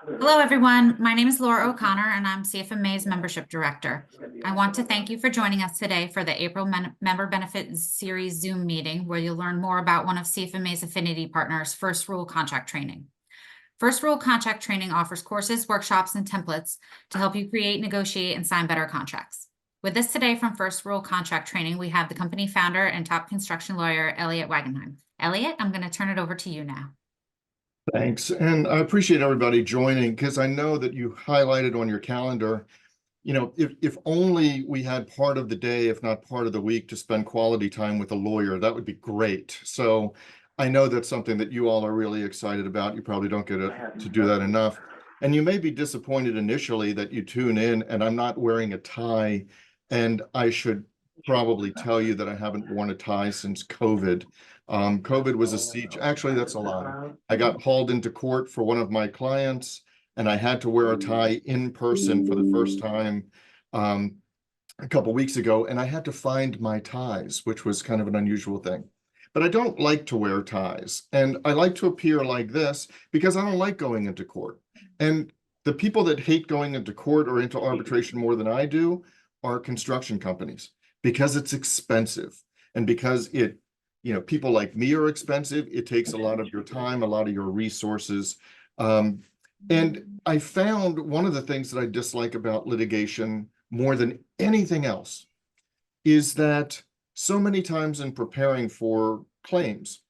Hello, everyone. My name is Laura O'Connor, and I'm CFMA's Membership Director. I want to thank you for joining us today for the April Member Benefit Series Zoom meeting, where you'll learn more about one of CFMA's Affinity partners, First Rule Contract Training. First Rule Contract Training offers courses, workshops, and templates to help you create, negotiate, and sign better contracts. With us today from First Rule Contract Training, we have the company founder and top construction lawyer, Elliot Wagenheim. Elliot, I'm going to turn it over to you now. Thanks. And I appreciate everybody joining because I know that you highlighted on your calendar, if only we had part of the day, if not part of the week, to spend quality time with a lawyer, that would be great. So I know that's something that you all are really excited about. You probably don't get to do that enough. And you may be disappointed initially that you tune in and I'm not wearing a tie. And I should probably tell you that I haven't worn a tie since COVID. COVID was a siege. Actually, that's a lie. I got hauled into court for one of my clients, and I had to wear a tie in person for the first time a couple weeks ago, and I had to find my ties, which was kind of an unusual thing. But I don't like to wear ties, and I like to appear like this because I don't like going into court. And the people that hate going into court or into arbitration more than I do are construction companies because it's expensive and because people like me are expensive. It takes a lot of your time, a lot of your resources. And I found one of the things that I dislike about litigation more than anything else is that so many times in preparing for claims,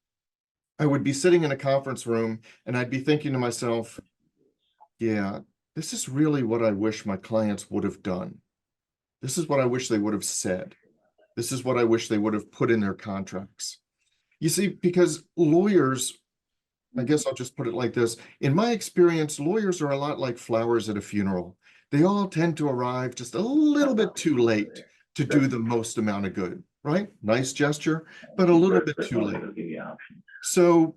I would be sitting in a conference room and I'd be thinking to myself, yeah, this is really what I wish my clients would have done. This is what I wish they would have said. This is what I wish they would have put in their contracts. You see, because lawyers, I guess I'll just put it like this. In my experience, lawyers are a lot like flowers at a funeral. They all tend to arrive just a little bit too late to do the most amount of good, right? Nice gesture, but a little bit too late. So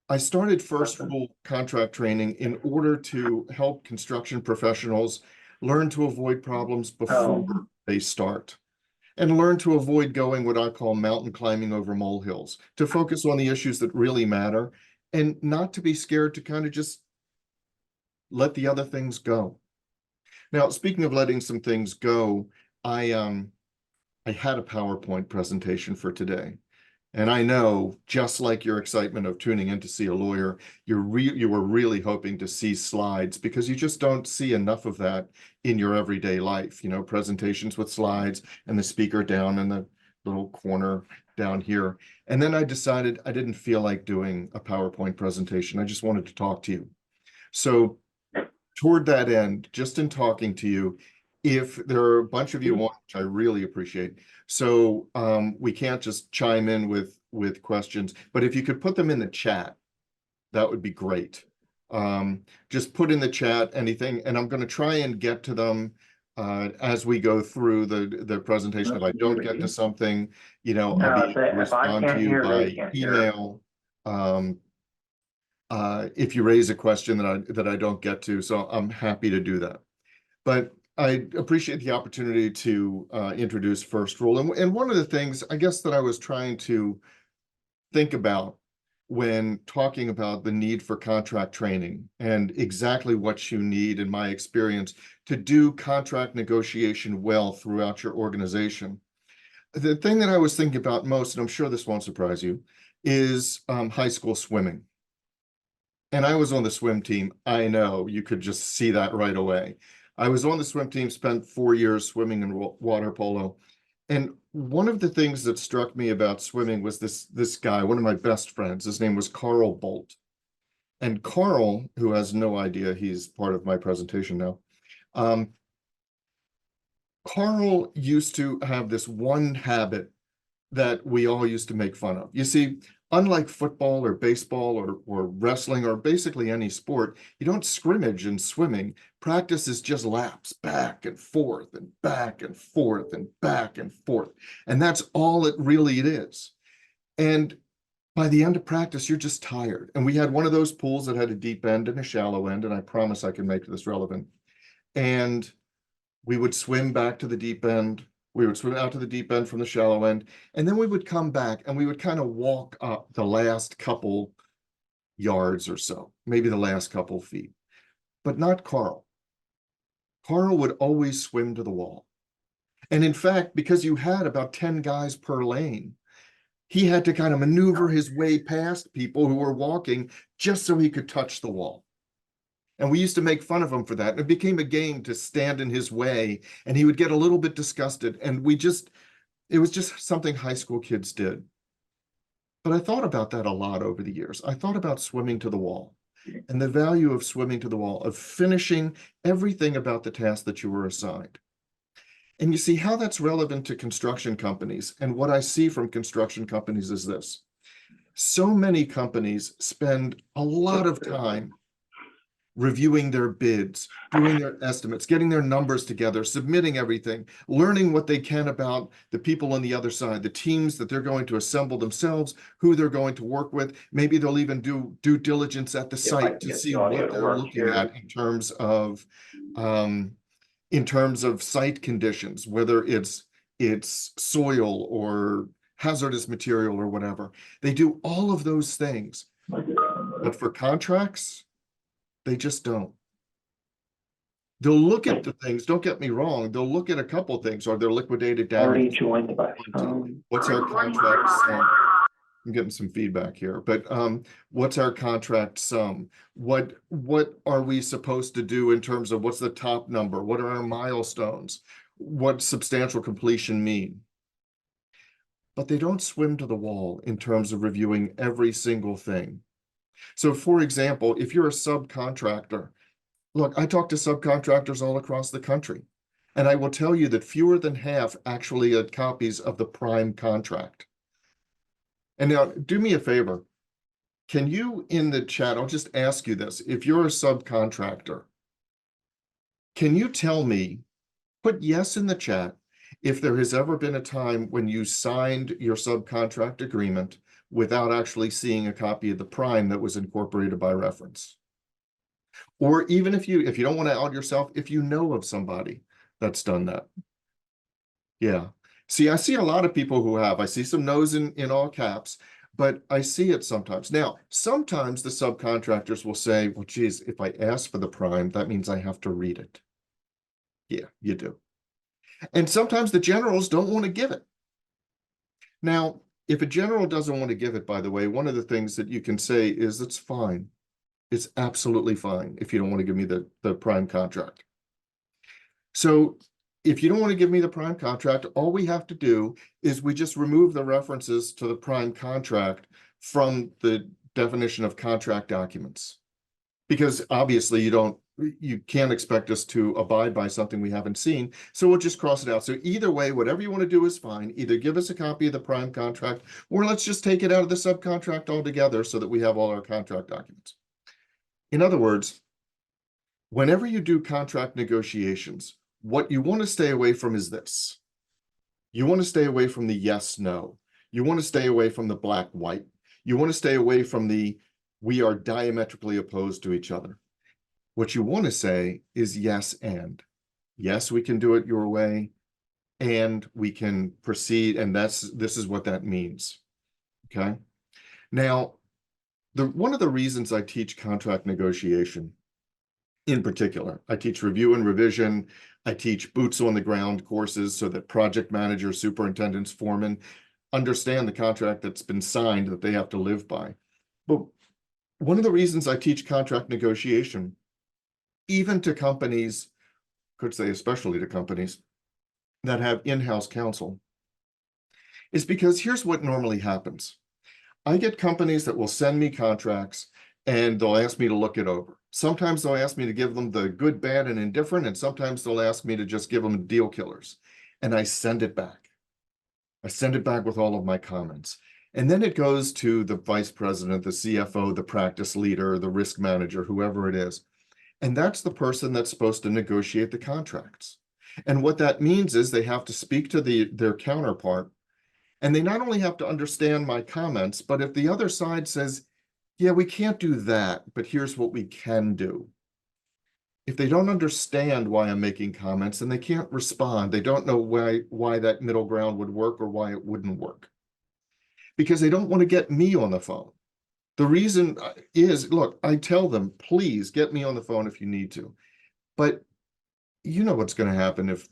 I started First Rule Contract Training in order to help construction professionals learn to avoid problems before they start, and learn to avoid going what I call mountain climbing over molehills, to focus on the issues that really matter and not to be scared to kind of just let the other things go. Now, speaking of letting some things go, I had a PowerPoint presentation for today. And I know, just like your excitement of tuning in to see a lawyer, you were really hoping to see slides because you just don't see enough of that in your everyday life. Presentations with slides and the speaker down in the little corner down here. And then I decided I didn't feel like doing a PowerPoint presentation. I just wanted to talk to you. So toward that end, just in talking to you, if there are a bunch of you on, which I really appreciate, so we can't just chime in with questions, but if you could put them in the chat, that would be great. Just put in the chat anything, and I'm going to try and get to them as we go through the presentation. If I don't get to something, I'll be able to respond to you by email. If you raise a question that I don't get to, so I'm happy to do that. But I appreciate the opportunity to introduce First Rule. And one of the things, I guess, that I was trying to think about when talking about the need for contract training and exactly what you need, in my experience, to do contract negotiation well throughout your organization. The thing that I was thinking about most, and I'm sure this won't surprise you, is high school swimming. And I was on the swim team. I know you could just see that right away. I was on the swim team, spent 4 years swimming in water polo. And one of the things that struck me about swimming was this guy, one of my best friends. His name was Carl Bolt. And Carl, who has no idea he's part of my presentation now, Carl used to have this one habit that we all used to make fun of. You see, unlike football or baseball or wrestling or basically any sport, you don't scrimmage in swimming. Practice is just laps back and forth and back and forth and back and forth. And that's all it is. And by the end of practice, you're just tired. And we had one of those pools that had a deep end and a shallow end, and I promise I can make this relevant. And we would swim back to the deep end. We would swim out to the deep end from the shallow end, and then we would come back and we would kind of walk up the last couple yards or so, maybe the last couple feet. but not Carl. Carl would always swim to the wall. And in fact, because you had about 10 guys per lane, he had to kind of maneuver his way past people who were walking just so he could touch the wall. And we used to make fun of him for that. It became a game to stand in his way, and he would get a little bit disgusted. And it was just something high school kids did. But I thought about that a lot over the years. I thought about swimming to the wall and the value of swimming to the wall, of finishing everything about the task that you were assigned. And you see how that's relevant to construction companies. And what I see from construction companies is this. So many companies spend a lot of time reviewing their bids, doing their estimates, getting their numbers together, submitting everything, learning what they can about the people on the other side, the teams that they're going to assemble themselves, who they're going to work with. Maybe they'll even do due diligence at the site to see what they're looking at in terms of site conditions, whether it's soil or hazardous material or whatever. They do all of those things. But for contracts, they just don't. They'll look at the things, don't get me wrong, they'll look at a couple of things. Are there liquidated Already damages? joined by phone. What's our contract sum? I'm getting some feedback here, but what's our contract sum? What are we supposed to do in terms of what's the top number? What are our milestones? What substantial completion mean? But they don't swim to the wall in terms of reviewing every single thing. So for example, if you're a subcontractor, look, I talk to subcontractors all across the country, and I will tell you that fewer than half actually had copies of the prime contract. And now do me a favor. Can you in the chat, I'll just ask you this. If you're a subcontractor, can you tell me, put yes in the chat, if there has ever been a time when you signed your subcontract agreement without actually seeing a copy of the prime that was incorporated by reference? Or even if you don't want to out yourself, if you know of somebody that's done that. Yeah. See, I see a lot of people who have. I see some no's in all caps, but I see it sometimes. Now, sometimes the subcontractors will say, well, geez, if I ask for the prime, that means I have to read it. Yeah, you do. And sometimes the generals don't want to give it. Now, if a general doesn't want to give it, by the way, one of the things that you can say is it's fine. It's absolutely fine if you don't want to give me the prime contract. So if you don't want to give me the prime contract, all we have to do is we just remove the references to the prime contract from the definition of contract documents. Because obviously you can't expect us to abide by something we haven't seen. So we'll just cross it out. So either way, whatever you want to do is fine. Either give us a copy of the prime contract, or let's just take it out of the subcontract altogether so that we have all our contract documents. In other words, whenever you do contract negotiations, what you want to stay away from is this. You want to stay away from the yes, no. You want to stay away from the black, white. You want to stay away from the we are diametrically opposed to each other. What you want to say is yes, and. Yes, we can do it your way, and we can proceed, and this is what that means. Okay? Now, one of the reasons I teach contract negotiation in particular, I teach review and revision, I teach boots on the ground courses so that project managers, superintendents, foremen understand the contract that's been signed that they have to live by. But one of the reasons I teach contract negotiation, even to companies, could say especially to companies that have in-house counsel, is because here's what normally happens. I get companies that will send me contracts and they'll ask me to look it over. Sometimes they'll ask me to give them the good, bad, and indifferent, and sometimes they'll ask me to just give them deal killers. And I send it back. I send it back with all of my comments. And then it goes to the vice president, the CFO, the practice leader, the risk manager, whoever it is. And that's the person that's supposed to negotiate the contracts. And what that means is they have to speak to their counterpart. And they not only have to understand my comments, but if the other side says, yeah, we can't do that, but here's what we can do. If they don't understand why I'm making comments, then they can't respond. They don't know why that middle ground would work or why it wouldn't work. Because they don't want to get me on the phone. The reason is, look, I tell them, please get me on the phone if you need to. But you know what's going to happen if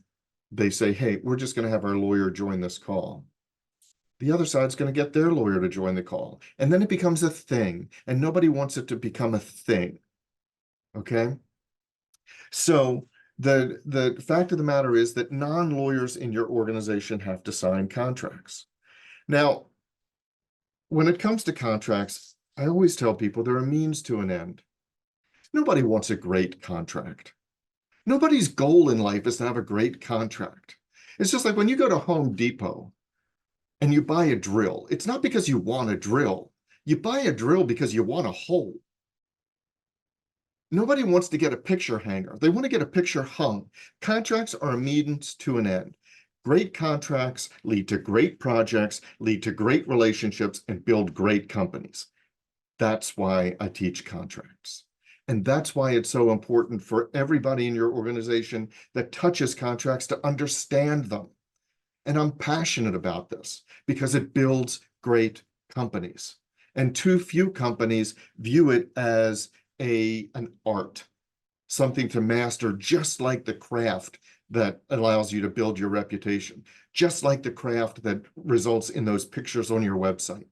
they say, hey, we're just going to have our lawyer join this call. The other side's going to get their lawyer to join the call. And then it becomes a thing, and nobody wants it to become a thing. Okay? So the fact of the matter is that non-lawyers in your organization have to sign contracts. Now, when it comes to contracts, I always tell people there are means to an end. Nobody wants a great contract. Nobody's goal in life is to have a great contract. It's just like when you go to Home Depot and you buy a drill, it's not because you want a drill. You buy a drill because you want a hole. Nobody wants to get a picture hanger. They want to get a picture hung. Contracts are a means to an end. Great contracts lead to great projects, lead to great relationships, and build great companies. That's why I teach contracts. And that's why it's so important for everybody in your organization that touches contracts to understand them. And I'm passionate about this because it builds great companies. And too few companies view it as an art, something to master, just like the craft that allows you to build your reputation, just like the craft that results in those pictures on your website.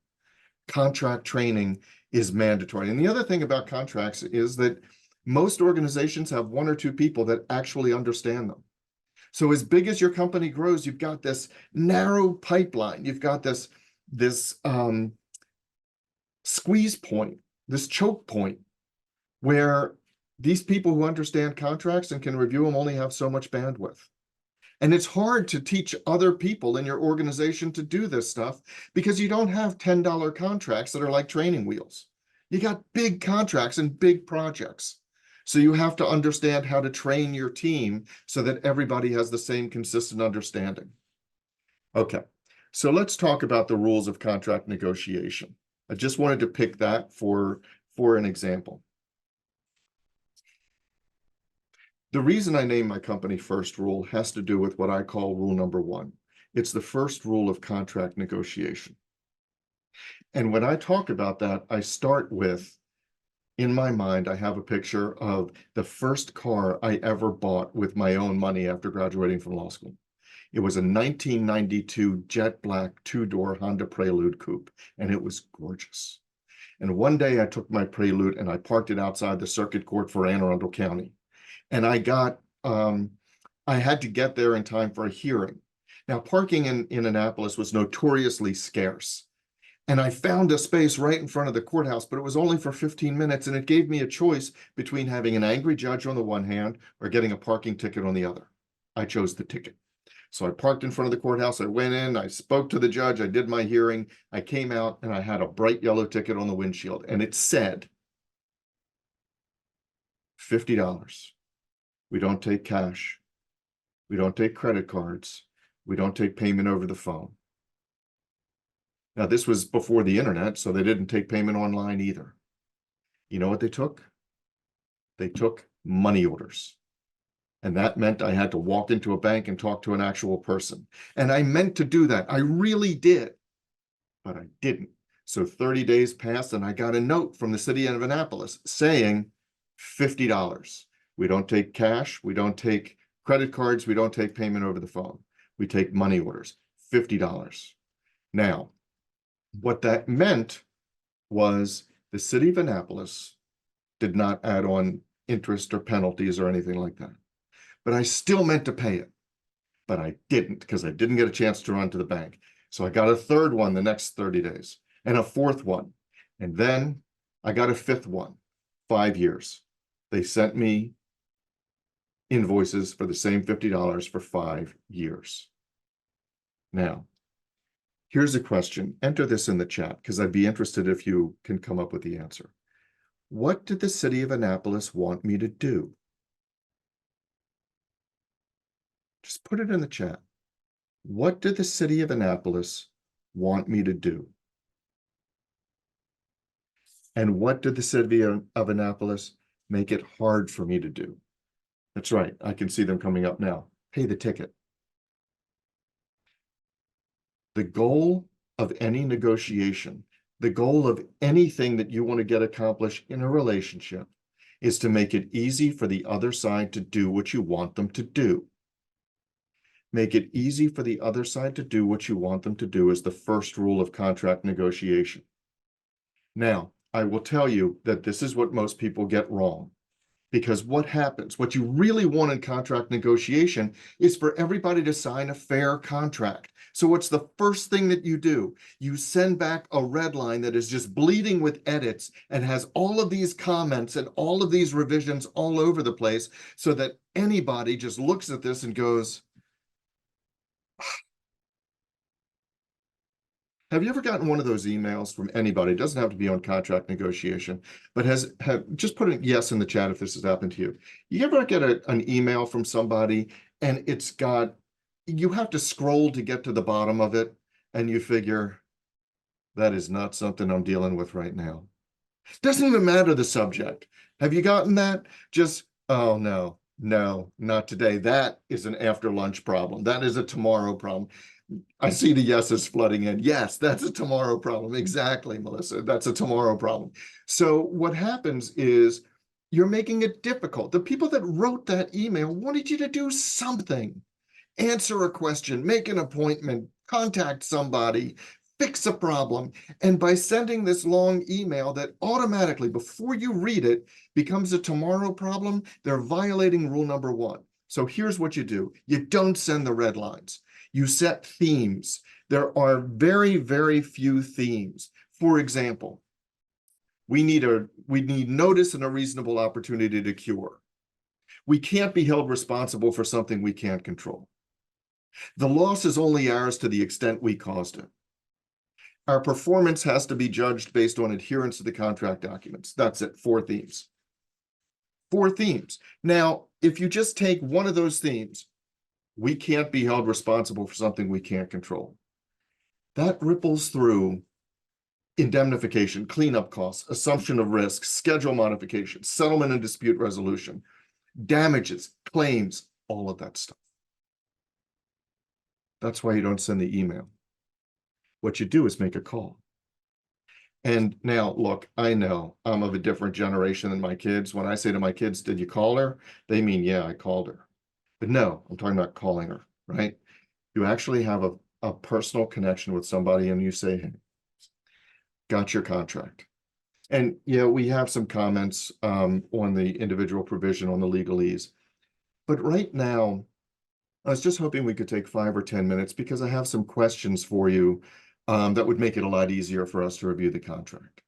Contract training is mandatory. And the other thing about contracts is that most organizations have one or two people that actually understand them. So as big as your company grows, you've got this narrow pipeline. You've got this squeeze point, this choke point, where these people who understand contracts and can review them only have so much bandwidth. And it's hard to teach other people in your organization to do this stuff because you don't have $10 contracts that are like training wheels. You got big contracts and big projects. So you have to understand how to train your team so that everybody has the same consistent understanding. Okay, so let's talk about the rules of contract negotiation. I just wanted to pick that for an example. The reason I named my company First Rule has to do with what I call rule number 1. It's the first rule of contract negotiation. And when I talk about that, I start with, in my mind, I have a picture of the first car I ever bought with my own money after graduating from law school. It was a 1992 jet black 2-door Honda Prelude coupe, and it was gorgeous. And one day I took my Prelude and I parked it outside the circuit court for Anne Arundel County. And I had to get there in time for a hearing. Now, parking in Annapolis was notoriously scarce. And I found a space right in front of the courthouse, but it was only for 15 minutes. And it gave me a choice between having an angry judge on the one hand or getting a parking ticket on the other. I chose the ticket. So I parked in front of the courthouse. I went in, I spoke to the judge, I did my hearing. I came out and I had a bright yellow ticket on the windshield. And it said, $50. We don't take cash. We don't take credit cards. We don't take payment over the phone. Now, this was before the internet, so they didn't take payment online either. You know what they took? They took money orders. And that meant I had to walk into a bank and talk to an actual person. And I meant to do that. I really did, but I didn't. So 30 days passed and I got a note from the city of Annapolis saying $50. We don't take cash. We don't take credit cards. We don't take payment over the phone. We take money orders, $50. Now, what that meant was the city of Annapolis did not add on interest or penalties or anything like that. But I still meant to pay it. But I didn't because I didn't get a chance to run to the bank. So I got a third one the next 30 days and a fourth one. And then I got a fifth one, 5 years. They sent me invoices for the same $50 for 5 years. Now, here's a question. Enter this in the chat because I'd be interested if you can come up with the answer. What did the city of Annapolis want me to do? Just put it in the chat. What did the city of Annapolis want me to do? And what did the city of Annapolis make it hard for me to do? That's right. I can see them coming up now. Pay the ticket. The goal of any negotiation, The goal of anything that you want to get accomplished in a relationship is to make it easy for the other side to do what you want them to do. Make it easy for the other side to do what you want them to do is the first rule of contract negotiation. Now, I will tell you that this is what most people get wrong. Because what happens, what you really want in contract negotiation is for everybody to sign a fair contract. So what's the first thing that you do? You send back a red line that is just bleeding with edits and has all of these comments and all of these revisions all over the place so that anybody just looks at this and goes, have you ever gotten one of those emails from anybody? It doesn't have to be on contract negotiation, but just put a yes in the chat if this has happened to you. You ever get an email from somebody and you have to scroll to get to the bottom of it and you figure, that is not something I'm dealing with right now. Doesn't even matter the subject. Have you gotten that? Just, oh no, not today. That is an after lunch problem. That is a tomorrow problem. I see the yeses flooding in. Yes, that's a tomorrow problem. Exactly, Melissa. That's a tomorrow problem. So what happens is you're making it difficult. The people that wrote that email wanted you to do something. Answer a question, make an appointment, contact somebody, fix a problem. And by sending this long email that automatically, before you read it, becomes a tomorrow problem, they're violating rule number 1. So here's what you do. You don't send the red lines. You set themes. There are very, very few themes. For example, we need notice and a reasonable opportunity to cure. We can't be held responsible for something we can't control. The loss is only ours to the extent we caused it. Our performance has to be judged based on adherence to the contract documents. That's it, 4 themes. 4 themes. Now, if you just take one of those themes, we can't be held responsible for something we can't control. That ripples through indemnification, cleanup costs, assumption of risk, schedule modification, settlement and dispute resolution, damages, claims, all of that stuff. That's why you don't send the email. What you do is make a call. And now, look, I know I'm of a different generation than my kids. When I say to my kids, did you call her? They mean, yeah, I called her. But no, I'm talking about calling her, right? You actually have a personal connection with somebody and you say, hey, got your contract. And, we have some comments on the individual provision on the legalese. But right now, I was just hoping we could take 5 or 10 minutes because I have some questions for you that would make it a lot easier for us to review the contract.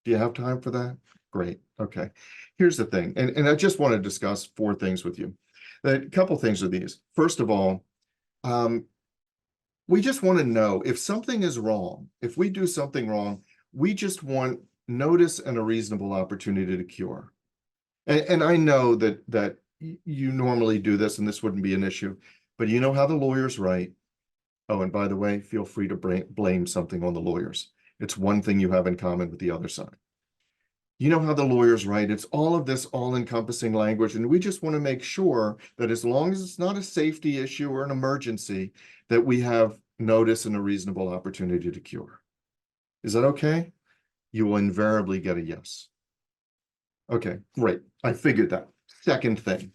Do you have time for that? Great. Okay. Here's the thing. And I just want to discuss 4 things with you. A couple things with these. First of all, we just want to know if something is wrong, if we do something wrong, we just want notice and a reasonable opportunity to cure. And I know that you normally do this and this wouldn't be an issue, but you know how the lawyers write. Oh, and by the way, feel free to blame something on the lawyers. It's one thing you have in common with the other side. You know how the lawyers write. It's all of this all-encompassing language, and we just want to make sure that as long as it's not a safety issue or an emergency, that we have notice and a reasonable opportunity to cure. Is that okay? You will invariably get a yes. Okay, great. I figured that. Second thing,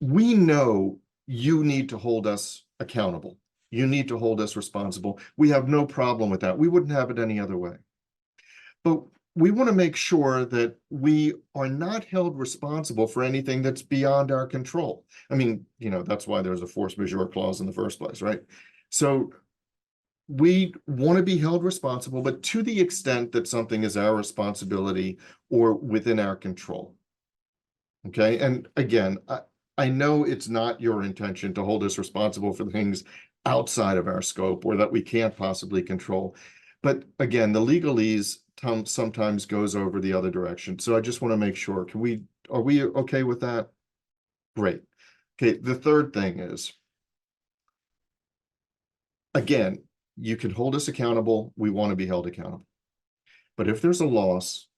we know you need to hold us accountable. You need to hold us responsible. We have no problem with that. We wouldn't have it any other way. But we want to make sure that we are not held responsible for anything that's beyond our control. I mean, that's why there's a force majeure clause in the first place, right? So we want to be held responsible, but to the extent that something is our responsibility or within our control. Okay, and again, I know it's not your intention to hold us responsible for things outside of our scope or that we can't possibly control. But again, the legalese sometimes goes over the other direction. So I just want to make sure, are we okay with that? Great. Okay, the third thing is, again, you can hold us accountable. We want to be held accountable. But if there's a loss,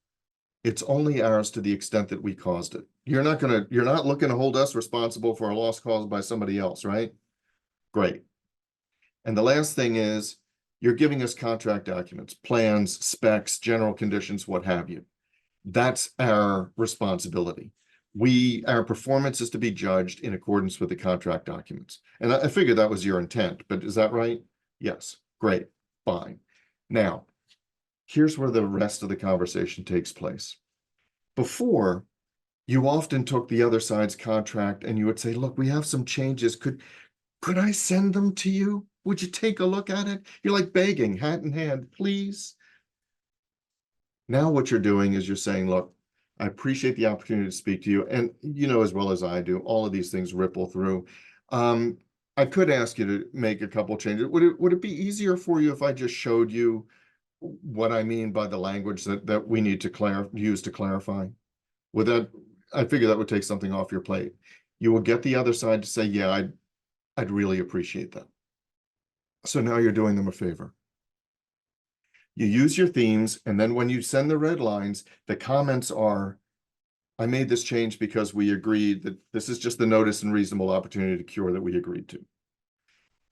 it's only ours to the extent that we caused it. You're not looking to hold us responsible for a loss caused by somebody else, right? Great. And the last thing is, You're giving us contract documents, plans, specs, general conditions, what have you. That's our responsibility. Our performance is to be judged in accordance with the contract documents. And I figured that was your intent, but is that right? Yes, great, fine. Now, here's where the rest of the conversation takes place. Before, you often took the other side's contract and you would say, look, we have some changes. Could I send them to you? Would you take a look at it? You're like begging, hat in hand, please. Now what you're doing is you're saying, look, I appreciate the opportunity to speak to you. And you know as well as I do, all of these things ripple through. I could ask you to make a couple changes. Would it be easier for you if I just showed you what I mean by the language that we need to use to clarify? Would that, I figure that would take something off your plate. You will get the other side to say, yeah, I'd really appreciate that. So now you're doing them a favor. You use your themes, and then when you send the red lines, the comments are, I made this change because we agreed that this is just the notice and reasonable opportunity to cure that we agreed to.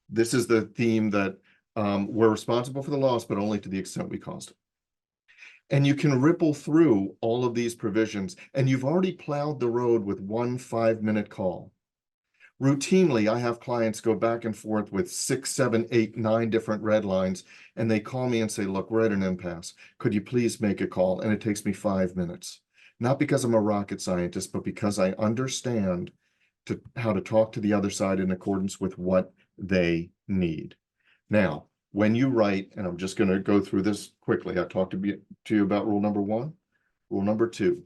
This is the theme that we're responsible for the loss, but only to the extent we caused it. And you can ripple through all of these provisions, and you've already plowed the road with 1 5-minute call. Routinely, I have clients go back and forth with 6, 7, 8, 9 different red lines, and they call me and say, look, we're at an impasse. Could you please make a call? And it takes me 5 minutes. Not because I'm a rocket scientist, but because I understand how to talk to the other side in accordance with what they need. Now, when you write, and I'm just going to go through this quickly, I talked to you about rule number 1. Rule number 2,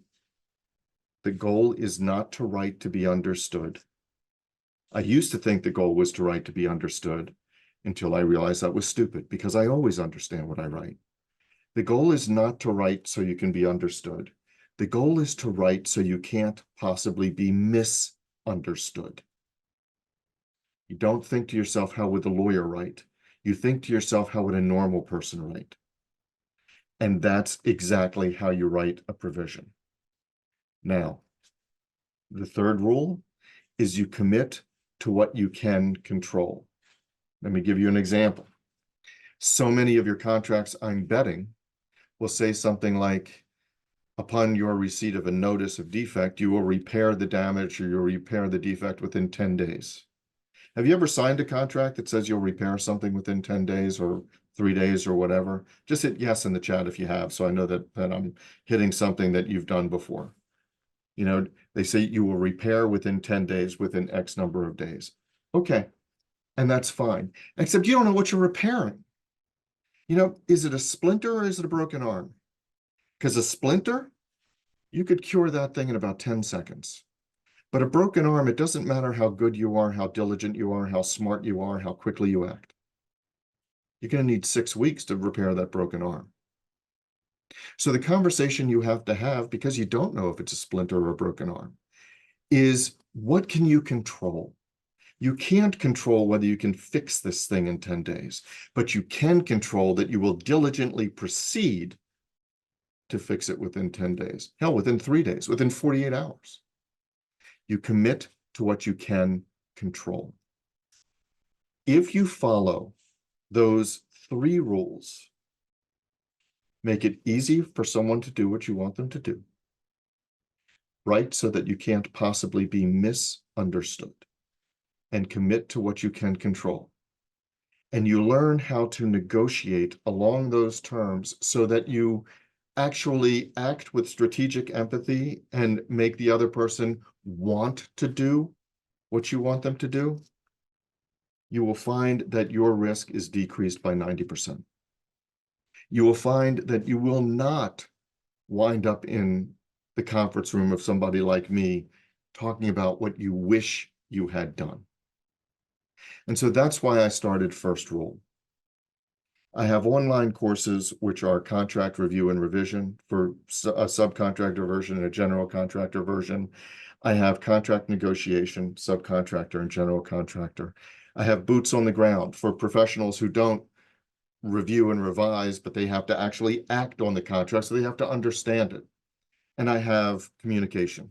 the goal is not to write to be understood. I used to think the goal was to write to be understood until I realized that was stupid, because I always understand what I write. The goal is not to write so you can be understood. The goal is to write so you can't possibly be misunderstood. You don't think to yourself, how would the lawyer write? You think to yourself, how would a normal person write? And that's exactly how you write a provision. Now, the third rule is you commit to what you can control. Let me give you an example. So many of your contracts, I'm betting, will say something like, upon your receipt of a notice of defect, you will repair the damage or you'll repair the defect within 10 days. Have you ever signed a contract that says you'll repair something within 10 days or 3 days or whatever? Just hit yes in the chat if you have, so I know that I'm hitting something that you've done before. You know, they say you will repair within 10 days, within X number of days. Okay, and that's fine, except you don't know what you're repairing. You know, is it a splinter or is it a broken arm? Because a splinter, you could cure that thing in about 10 seconds. But a broken arm, it doesn't matter how good you are, how diligent you are, how smart you are, how quickly you act. You're going to need 6 weeks to repair that broken arm. So the conversation you have to have, because you don't know if it's a splinter or a broken arm, is what can you control? You can't control whether you can fix this thing in 10 days, but you can control that you will diligently proceed to fix it within 10 days. Hell, within 3 days, within 48 hours. You commit to what you can control. If you follow those 3 rules, make it easy for someone to do what you want them to do. Write so that you can't possibly be misunderstood, and commit to what you can control. And you learn how to negotiate along those terms so that you actually act with strategic empathy and make the other person want to do what you want them to do. You will find that your risk is decreased by 90%. You will find that you will not wind up in the conference room of somebody like me talking about what you wish you had done. And so that's why I started First Rule. I have online courses, which are contract review and revision for a subcontractor version and a general contractor version. I have contract negotiation, subcontractor and general contractor. I have boots on the ground for professionals who don't review and revise, but they have to actually act on the contract, so they have to understand it. And I have communication,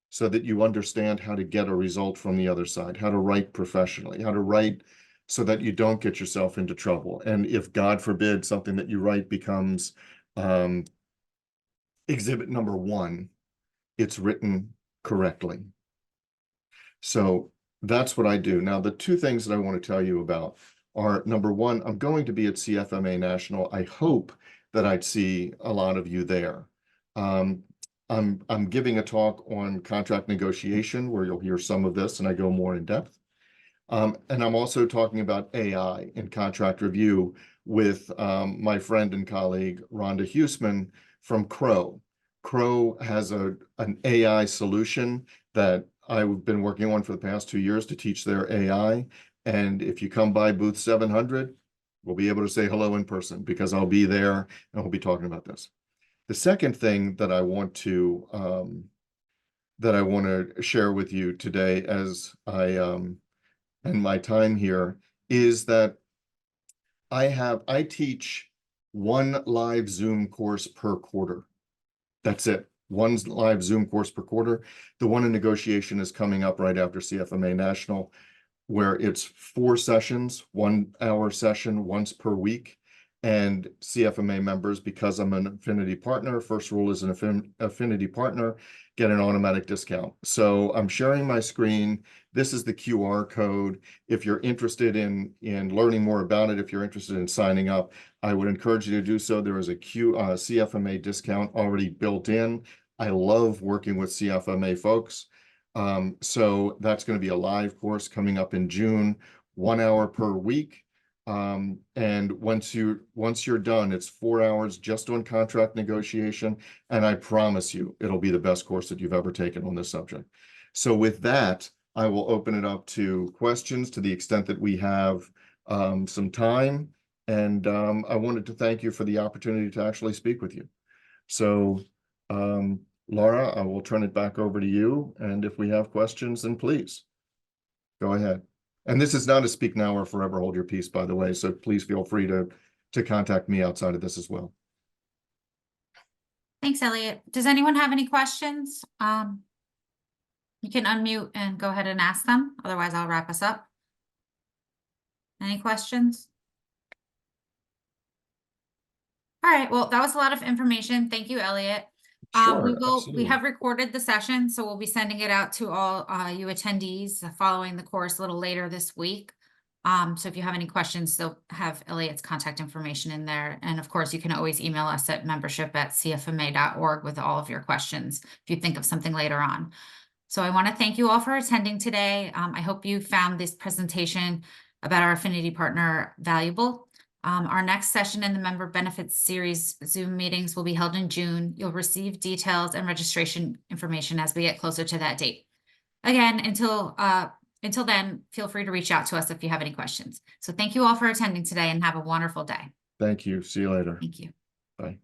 so that you understand how to get a result from the other side, how to write professionally, how to write so that you don't get yourself into trouble. And if, God forbid, something that you write becomes exhibit number 1, it's written correctly. So that's what I do. Now, the 2 things that I want to tell you about are, number 1, I'm going to be at CFMA National. I hope that I'd see a lot of you there. I'm giving a talk on contract negotiation where you'll hear some of this and I go more in depth. And I'm also talking about AI in contract review with my friend and colleague, Rhonda Huseman from Crow. Crow has an AI solution that I've been working on for the past 2 years to teach their AI. And if you come by booth 700, we'll be able to say hello in person because I'll be there and we'll be talking about this. The second thing that I want to share with you today as and my time here is that I teach 1 live Zoom course per quarter. That's it. 1 live Zoom course per quarter. The one in negotiation is coming up right after CFMA National, where it's 4 sessions, 1-hour session once per week. And CFMA members, because I'm an Affinity partner, first rule is an Affinity partner, get an automatic discount. So I'm sharing my screen. This is the QR code. If you're interested in learning more about it, if you're interested in signing up, I would encourage you to do so. There is a CFMA discount already built in. I love working with CFMA folks. So that's going to be a live course coming up in June, 1 hour per week. And once you're done, it's 4 hours just on contract negotiation. And I promise you, it'll be the best course that you've ever taken on this subject. So with that, I will open it up to questions to the extent that we have some time. And I wanted to thank you for the opportunity to actually speak with you. So Laura, I will turn it back over to you. And if we have questions, then please go ahead. And this is not a speak now or forever hold your peace, by the way. So please feel free to contact me outside of this as well. Thanks, Elliot. Does anyone have any questions? You can unmute and go ahead and ask them. Otherwise, I'll wrap us up. Any questions? All right, well, that was a lot of information. Thank you, Elliot. Sure, We absolutely. have recorded the session, so we'll be sending it out to all you attendees following the course a little later this week. So if you have any questions, they'll have Elliot's contact information in there. And of course, you can always email us at membership@cfma.org with all of your questions if you think of something later on. So I want to thank you all for attending today. I hope you found this presentation about our Affinity partner valuable. Our next session in the Member Benefits Series Zoom meetings will be held in June. You'll receive details and registration information as we get closer to that date. Again, until then, feel free to reach out to us if you have any questions. So thank you all for attending today and have a wonderful day. Thank you. See you later. Thank you. Bye.